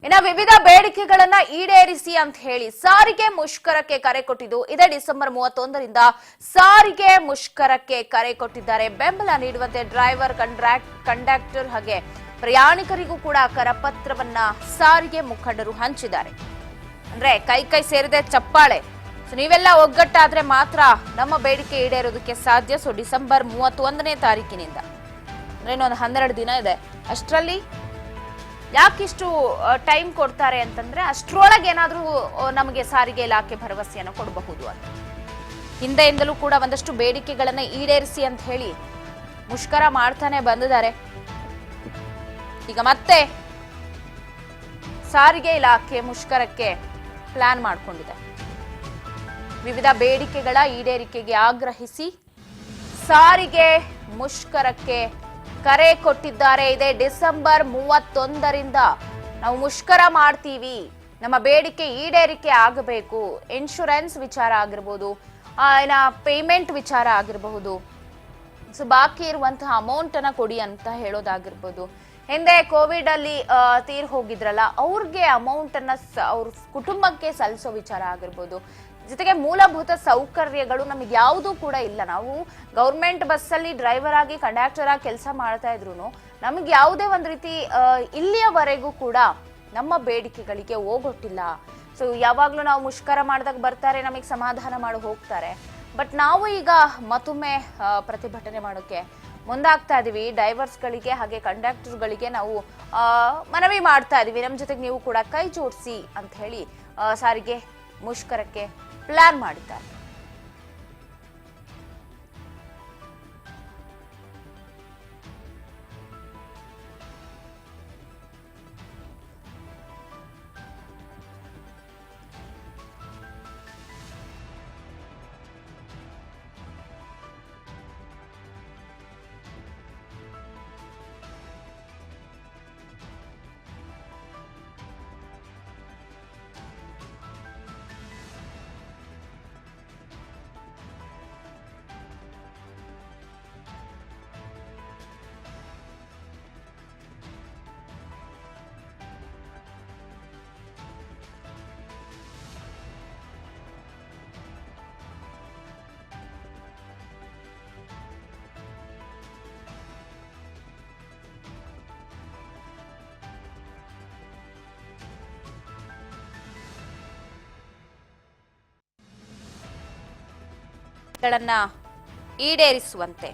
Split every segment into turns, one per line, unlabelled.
ಇನ್ನ ವಿವಿಧ ಬೇಡಿಕೆಗಳನ್ನ ಈಡೇರಿಸಿ ಅಂತ ಹೇಳಿ ಸಾರಿಗೆ ಮುಷ್ಕರಕ್ಕೆ ಕರೆ ಕೊಟ್ಟಿದ್ದು ಇದೇ ಡಿಸೆಂಬರ್ 31ರಿಂದ ಸಾರಿಗೆ ಮುಷ್ಕರಕ್ಕೆ ಕರೆ ಕೊಟ್ಟಿದ್ದಾರೆ. ಬೆಂಬಲ ನೀಡುವಂತೆ ಡ್ರೈವರ್, ಕಂಡಕ್ಟರ್ ಹಾಗೆ ಪ್ರಯಾಣಿಕರಿಗೂ ಕೂಡ ಕರಪತ್ರವನ್ನ ಸಾರಿಗೆ ಮುಖಂಡರು ಹಂಚಿದ್ದಾರೆ. ಅಂದ್ರೆ ಕೈ ಸೇರಿದೆ ಚಪ್ಪಾಳೆ. ನೀವೆಲ್ಲ ಒಗ್ಗಟ್ಟಾದ್ರೆ ಮಾತ್ರ ನಮ್ಮ ಬೇಡಿಕೆ ಈಡೇರೋದಕ್ಕೆ ಸಾಧ್ಯ. ಡಿಸೆಂಬರ್ 31ನೇ ತಾರೀಕಿನಿಂದ ಅಂದ್ರೆ ಇನ್ನೊಂದು 12 ದಿನ ಇದೆ. ಅಷ್ಟರಲ್ಲಿ ಯಾಕಿಷ್ಟು ಟೈಮ್ ಕೊಡ್ತಾರೆ ಅಂತಂದ್ರೆ ಅಷ್ಟರೊಳಗೆ ಏನಾದ್ರೂ ನಮಗೆ ಸಾರಿಗೆ ಇಲಾಖೆ ಭರವಸೆಯನ್ನು ಕೊಡಬಹುದು ಅಂತ. ಹಿಂದೆಯಿಂದಲೂ ಕೂಡ ಒಂದಷ್ಟು ಬೇಡಿಕೆಗಳನ್ನ ಈಡೇರಿಸಿ ಅಂತ ಹೇಳಿ ಮುಷ್ಕರ ಮಾಡ್ತಾನೆ ಬಂದಿದ್ದಾರೆ. ಈಗ ಮತ್ತೆ ಸಾರಿಗೆ ಇಲಾಖೆ ಮುಷ್ಕರಕ್ಕೆ ಪ್ಲಾನ್ ಮಾಡಿಕೊಂಡಿದೆ. ವಿವಿಧ ಬೇಡಿಕೆಗಳ ಈಡೇರಿಕೆಗೆ ಆಗ್ರಹಿಸಿ ಸಾರಿಗೆ ಮುಷ್ಕರಕ್ಕೆ ಕರೆ ಕೊಟ್ಟಿದ್ದಾರೆ. ಇದೇ ಡಿಸೆಂಬರ್ 31ರಿಂದ ನಾವು ಮುಷ್ಕರ ಮಾಡ್ತೀವಿ, ನಮ್ಮ ಬೇಡಿಕೆ ಈಡೇರಿಕೆ ಆಗಬೇಕು. ಇನ್ಶೂರೆನ್ಸ್ ವಿಚಾರ ಆಗಿರ್ಬೋದು, ಪೇಮೆಂಟ್ ವಿಚಾರ ಆಗಿರಬಹುದು, ಸೊ ಬಾಕಿ ಇರುವಂತಹ ಅಮೌಂಟ್ ಅನ್ನ ಕೊಡಿ ಅಂತ ಹೇಳೋದಾಗಿರ್ಬೋದು. ಹಿಂದೆ ಕೋವಿಡ್ ಅಲ್ಲಿ ತೀರ್ ಹೋಗಿದ್ರಲ್ಲ ಅವ್ರಿಗೆ ಅಮೌಂಟ್ ಅನ್ನ ಅವ್ರ ಕುಟುಂಬಕ್ಕೆ ಸಲ್ಲಿಸೋ ವಿಚಾರ ಆಗಿರ್ಬೋದು. ಜೊತೆಗೆ ಮೂಲಭೂತ ಸೌಕರ್ಯಗಳು ನಮಗೆ ಯಾವುದೂ ಕೂಡ ಇಲ್ಲ. ನಾವು ಗೌರ್ಮೆಂಟ್ ಬಸ್ಸಲ್ಲಿ ಡ್ರೈವರ್ ಆಗಿ ಕಂಡಕ್ಟರ್ ಆಗಿ ಕೆಲಸ ಮಾಡ್ತಾ ಇದ್ರು ನಮಗೆ ಯಾವುದೇ ಒಂದು ರೀತಿ ಇಲ್ಲಿಯವರೆಗೂ ಕೂಡ ನಮ್ಮ ಬೇಡಿಕೆಗಳಿಗೆ ಹೋಗೊಟ್ಟಿಲ್ಲ. ಸೊ ಯಾವಾಗ್ಲೂ ನಾವು ಮುಷ್ಕರ ಮಾಡಿದಾಗ ಬರ್ತಾರೆ, ನಮಗೆ ಸಮಾಧಾನ ಮಾಡಿ ಹೋಗ್ತಾರೆ. ಬಟ್ ನಾವು ಈಗ ಮತ್ತೊಮ್ಮೆ ಪ್ರತಿಭಟನೆ ಮಾಡೋಕೆ ಮುಂದಾಗ್ತಾ ಇದೀವಿ. ಡ್ರೈವರ್ಸ್ಗಳಿಗೆ ಹಾಗೆ ಕಂಡಕ್ಟರ್ಗಳಿಗೆ ನಾವು ಮನವಿ ಮಾಡ್ತಾ ಇದೀವಿ, ನಮ್ಮ ಜೊತೆಗೆ ನೀವು ಕೂಡ ಕೈ ಜೋಡಿಸಿ ಅಂತ ಹೇಳಿ ಸಾರಿಗೆ ಮುಷ್ಕರಕ್ಕೆ ಪ್ಲಾನ್ ಮಾಡಿದ್ದಾರೆ. ಈಡೇರಿಸುವಂತೆ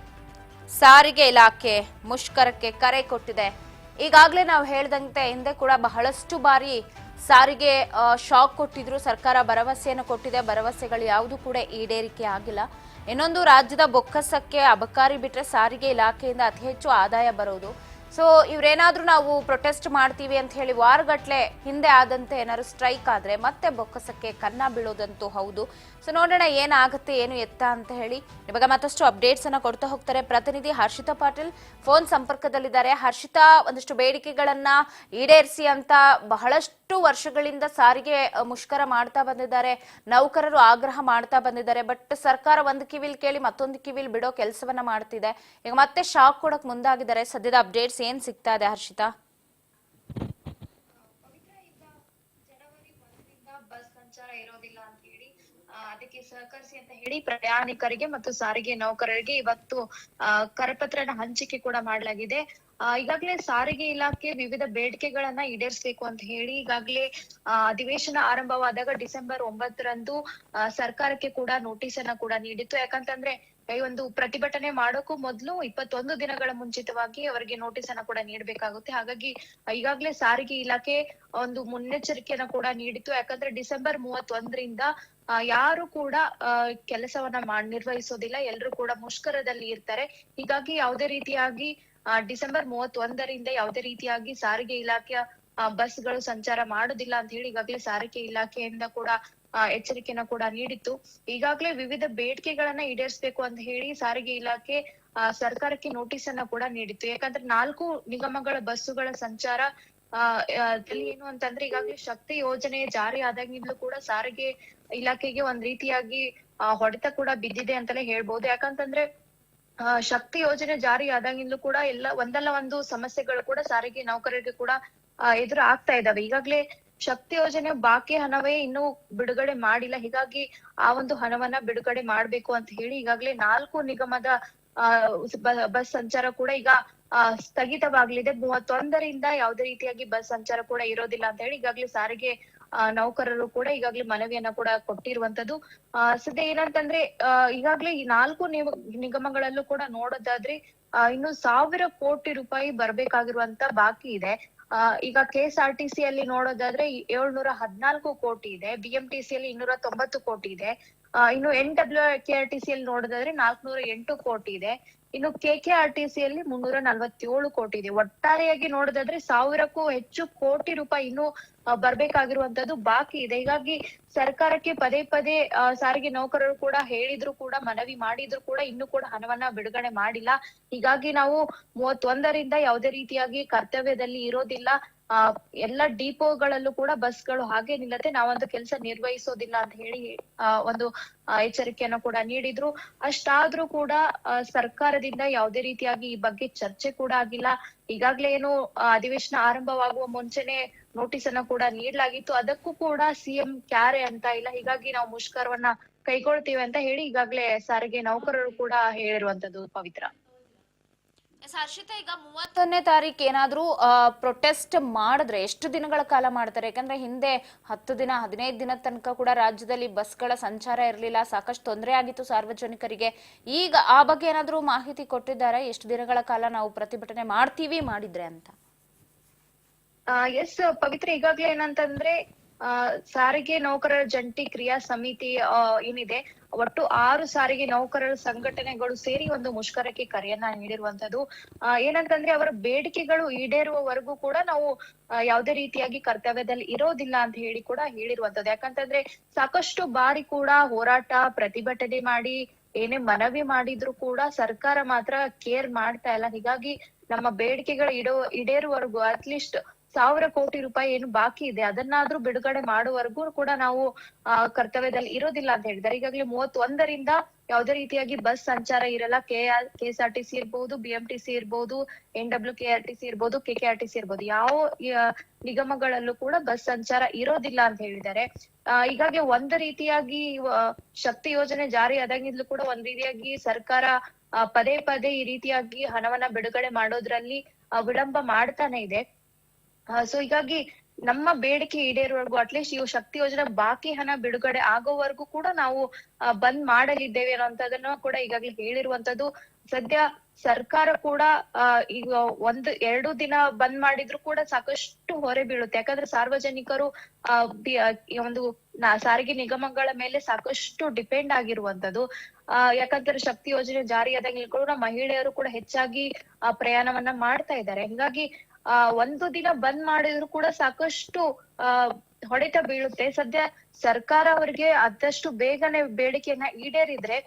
ಸಾರಿಗೆ ಇಲಾಖೆ ಮುಷ್ಕರಕ್ಕೆ ಕರೆ ಕೊಟ್ಟಿದೆ. ಈಗಾಗಲೇ ನಾವು ಹೇಳ್ದಂತೆ ಹಿಂದೆ ಕೂಡ ಬಹಳಷ್ಟು ಬಾರಿ ಸಾರಿಗೆ ಶಾಕ್ ಕೊಟ್ಟಿದ್ರು. ಸರ್ಕಾರ ಭರವಸೆಯನ್ನು ಕೊಟ್ಟಿದೆ, ಭರವಸೆಗಳು ಯಾವುದು ಕೂಡ ಈಡೇರಿಕೆ ಆಗಿಲ್ಲ. ಇನ್ನೊಂದು ರಾಜ್ಯದ ಬೊಕ್ಕಸಕ್ಕೆ ಅಬಕಾರಿ ಬಿಟ್ರೆ ಸಾರಿಗೆ ಇಲಾಖೆಯಿಂದ ಅತಿ ಹೆಚ್ಚು ಆದಾಯ ಬರೋದು. ಸೊ ಇವ್ರೇನಾದ್ರೂ ನಾವು ಪ್ರೊಟೆಸ್ಟ್ ಮಾಡ್ತೀವಿ ಅಂತ ಹೇಳಿ ವಾರಗಟ್ಲೆ ಹಿಂದೆ ಆದಂತೆ ಏನಾದ್ರು ಸ್ಟ್ರೈಕ್ ಆದ್ರೆ ಮತ್ತೆ ಬೊಕ್ಕಸಕ್ಕೆ ಕನ್ನ ಬೀಳೋದಂತೂ ಹೌದು. ಸೊ ನೋಡೋಣ ಏನಾಗುತ್ತೆ ಏನು ಎತ್ತ ಅಂತ ಹೇಳಿ. ಇವಾಗ ಮತ್ತಷ್ಟು ಅಪ್ಡೇಟ್ಸ್ ಅನ್ನ ಕೊಡ್ತಾ ಹೋಗ್ತಾರೆ ಪ್ರತಿನಿಧಿ ಹರ್ಷಿತಾ ಪಾಟೀಲ್ ಫೋನ್ ಸಂಪರ್ಕದಲ್ಲಿದ್ದಾರೆ. ಹರ್ಷಿತಾ, ಒಂದಷ್ಟು ಬೇಡಿಕೆಗಳನ್ನ ಈಡೇರಿಸಿ ಅಂತ ಬಹಳಷ್ಟು ವರ್ಷಗಳಿಂದ ಸಾರಿಗೆ ಮುಷ್ಕರ ಮಾಡ್ತಾ ಬಂದಿದ್ದಾರೆ, ನೌಕರರು ಆಗ್ರಹ ಮಾಡ್ತಾ ಬಂದಿದ್ದಾರೆ. ಬಟ್ ಸರ್ಕಾರ ಒಂದು ಕಿವಿಲ್ ಕೇಳಿ ಮತ್ತೊಂದು ಕಿವಿಲ್ ಬಿಡೋ ಕೆಲಸವನ್ನ ಮಾಡ್ತಿದೆ. ಈಗ ಮತ್ತೆ ಶಾಕ್ ಕೊಡಕ್ ಮುಂದಾಗಿದ್ದಾರೆ. ಸದ್ಯದ ಅಪ್ಡೇಟ್ಸ್ ಏನ್ ಸಿಗ್ತಾ ಇದೆ ಹರ್ಷಿತಾ?
ಬಸ್ ಸಂಚಾರ ಇರೋದಿಲ್ಲ ಅಂತ ಹೇಳಿ ಅದಕ್ಕೆ ಸಹಕರಿಸಿ ಅಂತ ಹೇಳಿ ಪ್ರಯಾಣಿಕರಿಗೆ ಮತ್ತು ಸಾರಿಗೆ ನೌಕರರಿಗೆ ಇವತ್ತು ಕರಪತ್ರನ ಹಂಚಿಕೆ ಕೂಡ ಮಾಡಲಾಗಿದೆ. ಈಗಾಗಲೇ ಸಾರಿಗೆ ಇಲಾಖೆ ವಿವಿಧ ಬೇಡಿಕೆಗಳನ್ನ ಈಡೇರಿಸಬೇಕು ಅಂತ ಹೇಳಿ ಈಗಾಗಲೇ ಅಧಿವೇಶನ ಆರಂಭವಾದಾಗ ಡಿಸೆಂಬರ್ 9ರಂದು ಸರ್ಕಾರಕ್ಕೆ ಕೂಡ ನೋಟಿಸ್ ಅನ್ನ ಕೂಡ ನೀಡಿತ್ತು. ಯಾಕಂತಂದ್ರೆ ಈ ಒಂದು ಪ್ರತಿಭಟನೆ ಮಾಡೋಕ್ಕೂ ಮೊದಲು 21 ದಿನಗಳ ಮುಂಚಿತವಾಗಿ ಅವರಿಗೆ ನೋಟಿಸ್ ಅನ್ನ ಕೂಡ ನೀಡಬೇಕಾಗುತ್ತೆ. ಹಾಗಾಗಿ ಈಗಾಗಲೇ ಸಾರಿಗೆ ಇಲಾಖೆ ಒಂದು ಮುನ್ನೆಚ್ಚರಿಕೆಯನ್ನ ಕೂಡ ನೀಡಿತ್ತು. ಯಾಕಂದ್ರೆ ಡಿಸೆಂಬರ್ 31ರಿಂದ ಯಾರು ಕೂಡ ಕೆಲಸವನ್ನ ನಿರ್ವಹಿಸೋದಿಲ್ಲ, ಎಲ್ರು ಕೂಡ ಮುಷ್ಕರದಲ್ಲಿ ಇರ್ತಾರೆ. ಹೀಗಾಗಿ ಯಾವುದೇ ರೀತಿಯಾಗಿ ಡಿಸೆಂಬರ್ 31ರಿಂದ ಯಾವುದೇ ರೀತಿಯಾಗಿ ಸಾರಿಗೆ ಇಲಾಖೆಯ ಬಸ್ಗಳು ಸಂಚಾರ ಮಾಡೋದಿಲ್ಲ ಅಂತ ಹೇಳಿ ಈಗಾಗಲೇ ಸಾರಿಗೆ ಇಲಾಖೆಯಿಂದ ಕೂಡ ಎಚ್ಚರಿಕೆನ ಕೂಡ ನೀಡಿತ್ತು. ಈಗಾಗಲೇ ವಿವಿಧ ಬೇಡಿಕೆಗಳನ್ನ ಈಡೇರಿಸಬೇಕು ಅಂತ ಹೇಳಿ ಸಾರಿಗೆ ಇಲಾಖೆ ಸರ್ಕಾರಕ್ಕೆ ನೋಟಿಸ್ ಅನ್ನ ಕೂಡ ನೀಡಿತ್ತು. ಯಾಕಂದ್ರೆ 4 ನಿಗಮಗಳ ಬಸ್ಸುಗಳ ಸಂಚಾರ ಏನು ಅಂತಂದ್ರೆ ಈಗಾಗಲೇ ಶಕ್ತಿ ಯೋಜನೆ ಜಾರಿ ಆದಾಗಿಂದಲೂ ಕೂಡ ಸಾರಿಗೆ ಇಲಾಖೆಗೆ ಒಂದ್ ರೀತಿಯಾಗಿ ಹೊಡೆತ ಕೂಡ ಬಿದ್ದಿದೆ ಅಂತಲೇ ಹೇಳ್ಬೋದು. ಯಾಕಂತಂದ್ರೆ ಶಕ್ತಿ ಯೋಜನೆ ಜಾರಿ ಆದಾಗಿಂದಲೂ ಕೂಡ ಒಂದಲ್ಲ ಒಂದು ಸಮಸ್ಯೆಗಳು ಕೂಡ ಸಾರಿಗೆ ನೌಕರರಿಗೆ ಕೂಡ ಎದುರು ಆಗ್ತಾ ಇದಾವೆ. ಈಗಾಗ್ಲೇ ಶಕ್ತಿ ಯೋಜನೆ ಬಾಕಿ ಹಣವೇ ಇನ್ನೂ ಬಿಡುಗಡೆ ಮಾಡಿಲ್ಲ. ಹೀಗಾಗಿ ಆ ಒಂದು ಹಣವನ್ನ ಬಿಡುಗಡೆ ಮಾಡ್ಬೇಕು ಅಂತ ಹೇಳಿ ಈಗಾಗ್ಲೇ 4 ನಿಗಮದ ಬಸ್ ಸಂಚಾರ ಕೂಡ ಈಗ ಸ್ಥಗಿತವಾಗಲಿದೆ. 31ರಿಂದ ಯಾವುದೇ ರೀತಿಯಾಗಿ ಬಸ್ ಸಂಚಾರ ಕೂಡ ಇರೋದಿಲ್ಲ ಅಂತ ಹೇಳಿ ಈಗಾಗ್ಲೇ ಸಾರಿಗೆ ನೌಕರರು ಕೂಡ ಈಗಾಗ್ಲೇ ಮನವಿಯನ್ನ ಕೂಡ ಕೊಟ್ಟಿರುವಂತದ್ದು. ಸದ್ಯ ಏನಂತಂದ್ರೆ ಈಗಾಗ್ಲೇ ಈ 4 ನಿಗಮಗಳಲ್ಲೂ ಕೂಡ ನೋಡೋದಾದ್ರೆ ಇನ್ನು 1000 ಕೋಟಿ ರೂಪಾಯಿ ಬರ್ಬೇಕಾಗಿರುವಂತ ಬಾಕಿ ಇದೆ. ಈಗ KSRTC ಅಲ್ಲಿ ನೋಡೋದಾದ್ರೆ 714 ಕೋಟಿ ಇದೆ, BMTC ಅಲ್ಲಿ 290 ಕೋಟಿ ಇದೆ, ಇನ್ನು NWKRTC ಅಲ್ಲಿ ನೋಡೋದಾದ್ರೆ 408 ಕೋಟಿ ಇದೆ, ಇನ್ನು KKRTC ಅಲ್ಲಿ 347 ಕೋಟಿ ಇದೆ. ಒಟ್ಟಾರೆಯಾಗಿ ನೋಡೋದಾದ್ರೆ 1000ಕ್ಕೂ ಹೆಚ್ಚು ಕೋಟಿ ರೂಪಾಯಿ ಇನ್ನು ಬರ್ಬೇಕಾಗಿರುವಂತದ್ದು ಬಾಕಿ ಇದೆ. ಹೀಗಾಗಿ ಸರ್ಕಾರಕ್ಕೆ ಪದೇ ಪದೇ ಸಾರಿಗೆ ನೌಕರರು ಕೂಡ ಹೇಳಿದ್ರು ಕೂಡ, ಮನವಿ ಮಾಡಿದ್ರು ಕೂಡ ಇನ್ನು ಕೂಡ ಹಣವನ್ನ ಬಿಡುಗಡೆ ಮಾಡಿಲ್ಲ. ಹೀಗಾಗಿ ನಾವು 31ರಿಂದ ಯಾವುದೇ ರೀತಿಯಾಗಿ ಕರ್ತವ್ಯದಲ್ಲಿ ಇರೋದಿಲ್ಲ. ಎಲ್ಲ ಡಿಪೋಗಳಲ್ಲೂ ಕೂಡ ಬಸ್ಗಳು ಹಾಗೆ ನಿಲ್ಲತ್ತೆ, ನಾವೊಂದು ಕೆಲಸ ನಿರ್ವಹಿಸೋದಿಲ್ಲ ಅಂತ ಹೇಳಿ ಒಂದು ಎಚ್ಚರಿಕೆಯನ್ನು ಕೂಡ ನೀಡಿದ್ರು. ಅಷ್ಟಾದ್ರೂ ಕೂಡ ಸರ್ಕಾರದಿಂದ ಯಾವುದೇ ರೀತಿಯಾಗಿ ಈ ಬಗ್ಗೆ ಚರ್ಚೆ ಕೂಡ ಆಗಿಲ್ಲ. ಈಗಾಗ್ಲೇ ಏನು ಅಧಿವೇಶನ ಆರಂಭವಾಗುವ ಮುಂಚೆನೆ ನೋಟಿಸ್ ಅನ್ನ ಕೂಡ ನೀಡಲಾಗಿತ್ತು, ಅದಕ್ಕೂ ಕೂಡ CM ಕ್ಯಾರೆ ಅಂತ ಇಲ್ಲ. ಹೀಗಾಗಿ ನಾವು ಮುಷ್ಕರವನ್ನ ಕೈಗೊಳ್ತೀವಿ ಅಂತ ಹೇಳಿ ಈಗಾಗ್ಲೇ ಸಾರಿಗೆ ನೌಕರರು ಕೂಡ ಹೇಳಿರುವಂತದ್ದು. ಪವಿತ್ರ.
ಹರ್ಷಿತಾ, ಈಗ 30ನೇ ತಾರೀಕು ಏನಾದ್ರೂ ಪ್ರೊಟೆಸ್ಟ್ ಮಾಡಿದ್ರೆ ಎಷ್ಟು ದಿನಗಳ ಕಾಲ ಮಾಡ್ತಾರೆ? ಯಾಕಂದ್ರೆ ಹಿಂದೆ 10 ದಿನ 15 ದಿನದ ತನಕ ಕೂಡ ರಾಜ್ಯದಲ್ಲಿ ಬಸ್ಗಳ ಸಂಚಾರ ಇರಲಿಲ್ಲ, ಸಾಕಷ್ಟು ತೊಂದರೆ ಆಗಿತ್ತು ಸಾರ್ವಜನಿಕರಿಗೆ. ಈಗ ಆ ಬಗ್ಗೆ ಏನಾದ್ರೂ ಮಾಹಿತಿ ಕೊಟ್ಟಿದ್ದಾರೆ? ಎಷ್ಟು ದಿನಗಳ ಕಾಲ ನಾವು ಪ್ರತಿಭಟನೆ ಮಾಡಿದ್ರೆ ಅಂತ?
ಎಸ್ ಪವಿತ್ರ, ಈಗಾಗ್ಲೇ ಏನಂತಂದ್ರೆ ಸಾರಿಗೆ ನೌಕರರ ಜಂಟಿ ಕ್ರಿಯಾ ಸಮಿತಿ ಏನಿದೆ, ಒಟ್ಟು 6 ಸಾರಿಗೆ ನೌಕರರ ಸಂಘಟನೆಗಳು ಸೇರಿ ಒಂದು ಮುಷ್ಕರಕ್ಕೆ ಕರೆಯನ್ನ ನೀಡಿರುವಂತದ್ದು. ಏನಂತಂದ್ರೆ ಅವರ ಬೇಡಿಕೆಗಳು ಈಡೇರುವವರೆಗೂ ಕೂಡ ನಾವು ಯಾವುದೇ ರೀತಿಯಾಗಿ ಕರ್ತವ್ಯದಲ್ಲಿ ಇರೋದಿಲ್ಲ ಅಂತ ಹೇಳಿ ಕೂಡ ಹೇಳಿರುವಂತದ್ದು. ಯಾಕಂತಂದ್ರೆ ಸಾಕಷ್ಟು ಬಾರಿ ಕೂಡ ಹೋರಾಟ ಪ್ರತಿಭಟನೆ ಮಾಡಿ ಏನೇ ಮನವಿ ಮಾಡಿದ್ರು ಕೂಡ ಸರ್ಕಾರ ಮಾತ್ರ ಕೇರ್ ಮಾಡ್ತಾ ಇಲ್ಲ. ಹೀಗಾಗಿ ನಮ್ಮ ಬೇಡಿಕೆಗಳು ಈಡೇರುವವರೆಗೂ ಅಟ್ಲೀಸ್ಟ್ 1000 ಕೋಟಿ ರೂಪಾಯಿ ಏನು ಬಾಕಿ ಇದೆ ಅದನ್ನಾದ್ರೂ ಬಿಡುಗಡೆ ಮಾಡುವವರೆಗೂ ಕೂಡ ನಾವು ಕರ್ತವ್ಯದಲ್ಲಿ ಇರೋದಿಲ್ಲ ಅಂತ ಹೇಳಿದ್ದಾರೆ. ಈಗಾಗಲೇ 31ರಿಂದ ಯಾವುದೇ ರೀತಿಯಾಗಿ ಬಸ್ ಸಂಚಾರ ಇರಲ್ಲ. KSRTC ಇರ್ಬಹುದು, BMTC ಇರ್ಬಹುದು, NWKRTC ಇರ್ಬಹುದು, KKRTC ಇರ್ಬಹುದು, ಯಾವ ನಿಗಮಗಳಲ್ಲೂ ಕೂಡ ಬಸ್ ಸಂಚಾರ ಇರೋದಿಲ್ಲ ಅಂತ ಹೇಳಿದ್ದಾರೆ. ಹೀಗಾಗಿ ಒಂದು ರೀತಿಯಾಗಿ ಶಕ್ತಿ ಯೋಜನೆ ಜಾರಿ ಆದಾಗಿಂದಲೂ ಕೂಡ ಒಂದ್ ರೀತಿಯಾಗಿ ಸರ್ಕಾರ ಪದೇ ಪದೇ ಈ ರೀತಿಯಾಗಿ ಹಣವನ್ನ ಬಿಡುಗಡೆ ಮಾಡೋದ್ರಲ್ಲಿ ವಿಳಂಬ ಮಾಡ್ತಾನೆ ಇದೆ. ಸೊ ಹೀಗಾಗಿ ನಮ್ಮ ಬೇಡಿಕೆ ಈಡೇರುವವರೆಗೂ ಅಟ್ಲೀಸ್ಟ್ ಇವು ಶಕ್ತಿ ಯೋಜನೆ ಬಾಕಿ ಹಣ ಬಿಡುಗಡೆ ಆಗೋವರೆಗೂ ಕೂಡ ನಾವು ಬಂದ್ ಮಾಡಲಿದ್ದೇವೆ ಅನ್ನೋಂಥದನ್ನ ಕೂಡ ಈಗಾಗಲೇ ಹೇಳಿರುವಂತದ್ದು. ಸದ್ಯ ಸರ್ಕಾರ ಕೂಡ ಈಗ 1-2 ದಿನ ಬಂದ್ ಮಾಡಿದ್ರು ಕೂಡ ಸಾಕಷ್ಟು ಹೊರೆ ಬೀಳುತ್ತೆ. ಯಾಕಂದ್ರೆ ಸಾರ್ವಜನಿಕರು ಒಂದು ಸಾರಿಗೆ ನಿಗಮಗಳ ಮೇಲೆ ಸಾಕಷ್ಟು ಡಿಪೆಂಡ್ ಆಗಿರುವಂತದ್ದು. ಯಾಕಂದ್ರೆ ಶಕ್ತಿ ಯೋಜನೆ ಜಾರಿಯಾದಾಗಲೂ ಕೂಡ ಮಹಿಳೆಯರು ಕೂಡ ಹೆಚ್ಚಾಗಿ ಪ್ರಯಾಣವನ್ನ ಮಾಡ್ತಾ ಇದ್ದಾರೆ. ಹೀಗಾಗಿ 1 ದಿನ ಬಂದ್ ಮಾಡಿದ್ರು ಕೂಡ ಸಾಕಷ್ಟು ಹೊಡೆತ ಬೀಳುತ್ತೆ. ಸದ್ಯ ಸರ್ಕಾರ ಅವರಿಗೆ ಆದಷ್ಟು ಬೇಗನೆ ಬೇಡಿಕೆಯನ್ನ ಈಡೇರಿದ್ರೆ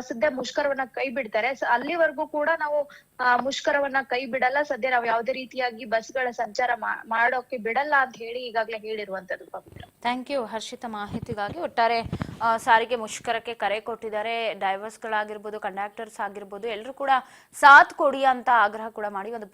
ಸದ್ಯ ಮುಷ್ಕರವನ್ನ ಕೈ ಬಿಡ್ತಾರೆ. ಅಲ್ಲಿವರೆಗೂ ಕೂಡ ನಾವು ಮುಷ್ಕರವನ್ನ ಕೈ ಬಿಡಲ್ಲ. ಸದ್ಯ ನಾವು ಯಾವುದೇ ರೀತಿಯಾಗಿ ಬಸ್ಗಳ ಸಂಚಾರ ಮಾಡೋಕೆ ಬಿಡಲ್ಲ ಅಂತ ಹೇಳಿ ಈಗಾಗಲೇ ಹೇಳಿರುವಂತದ್ದು. ಪವಿತ್ರ,
ಥ್ಯಾಂಕ್ ಯು ಹರ್ಷಿತಾ ಮಾಹಿತಿಗಾಗಿ. ಒಟ್ಟಾರೆ ಸಾರಿಗೆ ಮುಷ್ಕರಕ್ಕೆ ಕರೆ ಕೊಟ್ಟಿದ್ದಾರೆ. ಡ್ರೈವರ್ಸ್ಗಳಾಗಿರ್ಬೋದು, ಕಂಡಕ್ಟರ್ಸ್ ಆಗಿರ್ಬೋದು, ಎಲ್ಲರೂ ಕೂಡ ಸಾಥ್ ಕೊಡಿ ಅಂತ ಆಗ್ರಹ ಕೂಡ ಮಾಡಿ ಒಂದು